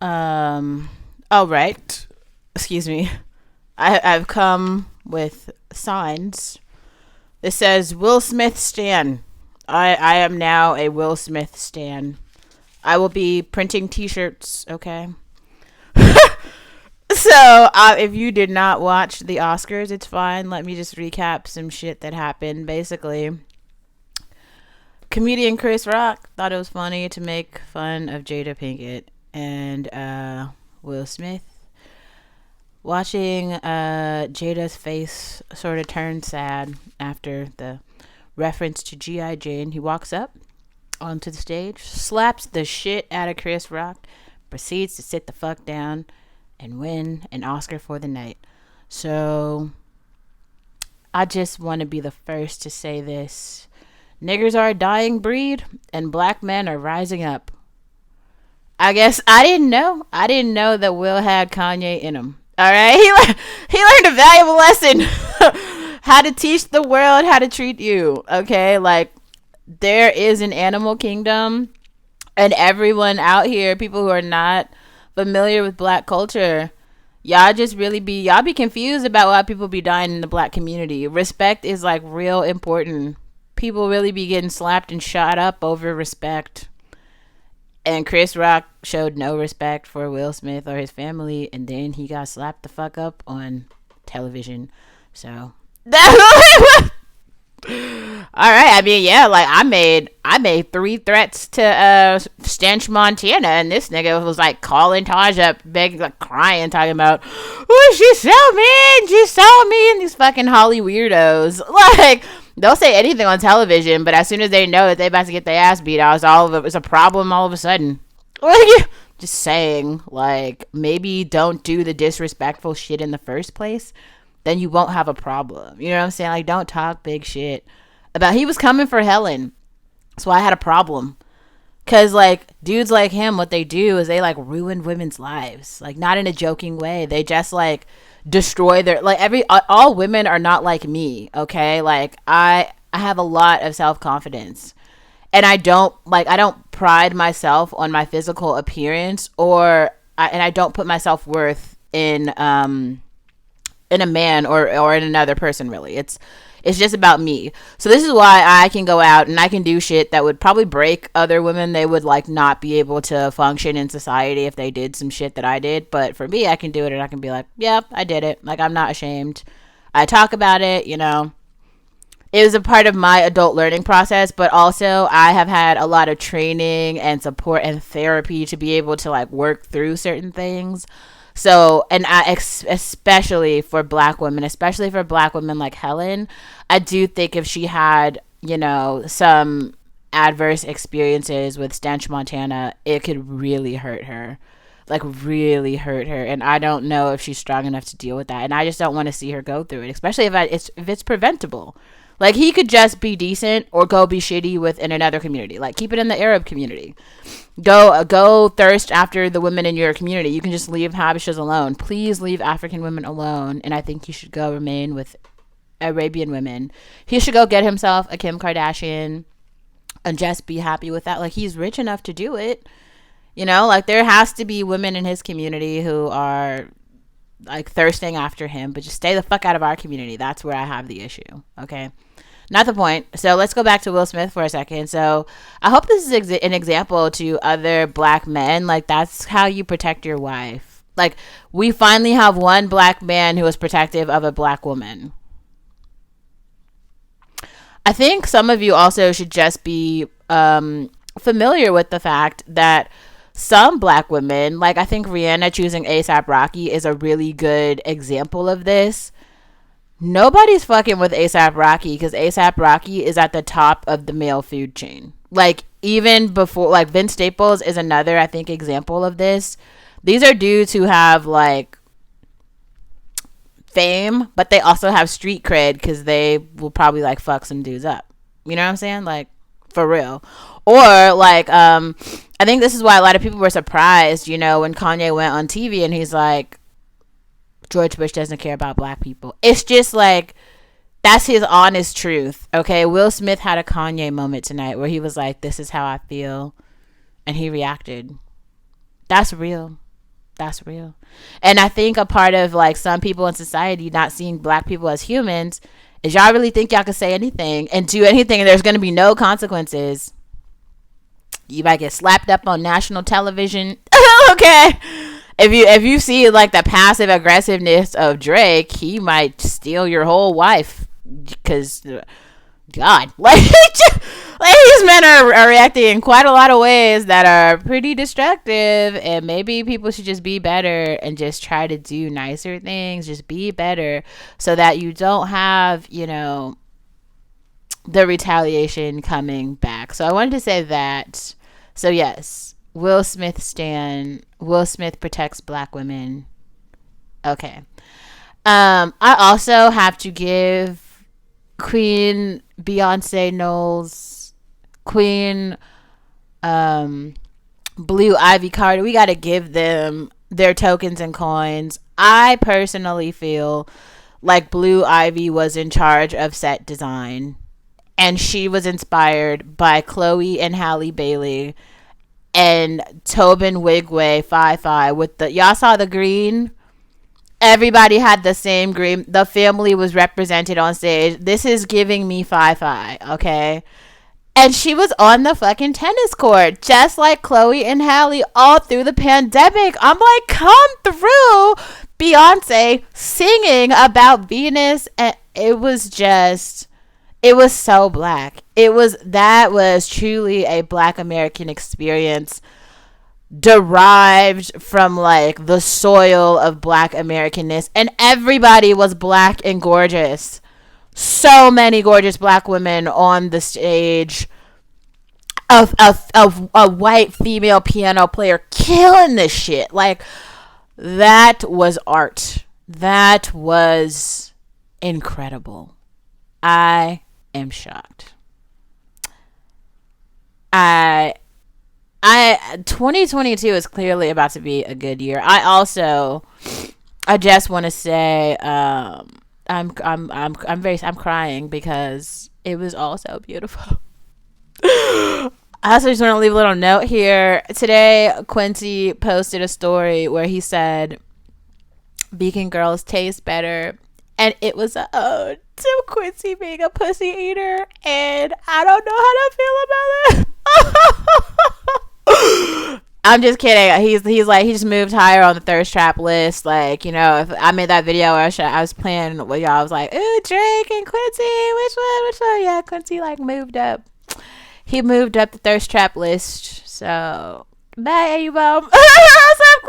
All right. Excuse me. I've come with signs. It says Will Smith stan. I am now a Will Smith stan. I will be printing T-shirts. Okay. So, if you did not watch the Oscars, it's fine. Let me just recap some shit that happened. Basically, comedian Chris Rock thought it was funny to make fun of Jada Pinkett and Will Smith. Watching Jada's face sort of turn sad after the reference to G.I. Jane, he walks up onto the stage, slaps the shit out of Chris Rock, proceeds to sit the fuck down and win an Oscar for the night. So I just want to be the first to say this. Niggers are a dying breed and black men are rising up. I guess I didn't know. I didn't know that Will had Kanye in him. All right. He learned a valuable lesson. How to teach the world how to treat you. Okay. Like, there is an animal kingdom, and everyone out here, people who are not familiar with black culture, y'all be confused about why people be dying in the black community. Respect is like real important. People really be getting slapped and shot up over respect. And Chris Rock showed no respect for Will Smith or his family, and then he got slapped the fuck up on television. So all right. I mean, yeah, like I made 3 threats to Stench Montana, and this nigga was like calling Taj up, begging, like crying, talking about, oh, she's so mean, these fucking Holly weirdos. Like, they'll say anything on television, but as soon as they know that they about to get their ass beat out, it's a problem all of a sudden. Like, just saying, like, maybe don't do the disrespectful shit in the first place, then you won't have a problem. You know what I'm saying? Like, don't talk big shit about, he was coming for Helen. So I had a problem. Cause like dudes like him, what they do is they like ruin women's lives. Like, not in a joking way. They just like destroy their, like, all women are not like me. Okay. Like I have a lot of self-confidence, and I don't pride myself on my physical appearance, and I don't put my self-worth in a man or in another person, really. It's just about me. So this is why I can go out and I can do shit that would probably break other women. They would like not be able to function in society if they did some shit that I did. But for me, I can do it, and I can be like, yeah, I did it. Like, I'm not ashamed. I talk about it, you know. It was a part of my adult learning process, but also I have had a lot of training and support and therapy to be able to like work through certain things. So, and especially for black women like Helen, I do think if she had, you know, some adverse experiences with Stench Montana, it could really hurt her. Like, really hurt her. And I don't know if she's strong enough to deal with that. And I just don't want to see her go through it, especially if it's preventable. Like, he could just be decent or go be shitty in another community. Like, keep it in the Arab community. Go thirst after the women in your community. You can just leave Habeshas alone. Please leave African women alone. And I think he should go remain with Arabian women. He should go get himself a Kim Kardashian and just be happy with that. Like, he's rich enough to do it. You know, like, there has to be women in his community who are like thirsting after him, but just stay the fuck out of our community. That's where I have the issue. Okay. Not the point. So let's go back to Will Smith for a second. So I hope this is an example to other black men. Like, that's how you protect your wife. Like, we finally have one black man who is protective of a black woman. I think some of you also should just be familiar with the fact that some black women, like I think Rihanna choosing A$AP Rocky is a really good example of this. Nobody's fucking with A$AP Rocky because A$AP Rocky is at the top of the male food chain. Like, even before, like, Vince Staples is another, I think, example of this. These are dudes who have, like, fame, but they also have street cred because they will probably, like, fuck some dudes up. You know what I'm saying? Like, for real. Or, like, I think this is why a lot of people were surprised, you know, when Kanye went on TV and he's like, George Bush doesn't care about black people. It's just like, that's his honest truth. Okay. Will Smith had a Kanye moment tonight where he was like, this is how I feel. And he reacted. That's real. That's real. And I think a part of like some people in society not seeing black people as humans is y'all really think y'all can say anything and do anything and there's going to be no consequences. You might get slapped up on national television. Okay. If you see like the passive aggressiveness of Drake, he might steal your whole wife because God, like these men are reacting in quite a lot of ways that are pretty destructive, and maybe people should just be better and just try to do nicer things. Just be better so that you don't have, the retaliation coming back. So I wanted to say that. So yes, Will Smith protects black women. Okay. I also have to give Queen Beyoncé Knowles, Queen Blue Ivy Carter, we got to give them their tokens and coins. I personally feel like Blue Ivy was in charge of set design, and she was inspired by Chloe and Halle Bailey and Tobin Wigway Fi with the, y'all saw the green? Everybody had the same green. The family was represented on stage. This is giving me Fi, okay? And she was on the fucking tennis court, just like Chloe and Halle all through the pandemic. I'm like, come through, Beyonce singing about Venus. And it was so black. That was truly a black American experience derived from like the soil of black Americanness, and everybody was black and gorgeous. So many gorgeous black women on the stage, of a white female piano player killing this shit. Like, that was art. That was incredible. I am shocked. 2022 is clearly about to be a good year. I just want to say, I'm crying because it was all so beautiful. I also just want to leave a little note here. Today, Quincy posted a story where he said, vegan girls taste better. And it was a ode to Quincy being a pussy eater. And I don't know how to feel about it. I'm just kidding. He's like, he just moved higher on the thirst trap list. Like, if I made that video where I was playing with y'all, I was like, ooh, Drake and Quincy, which one? Yeah, Quincy like moved up. He moved up the thirst trap list. So, bye, you bum. What's up,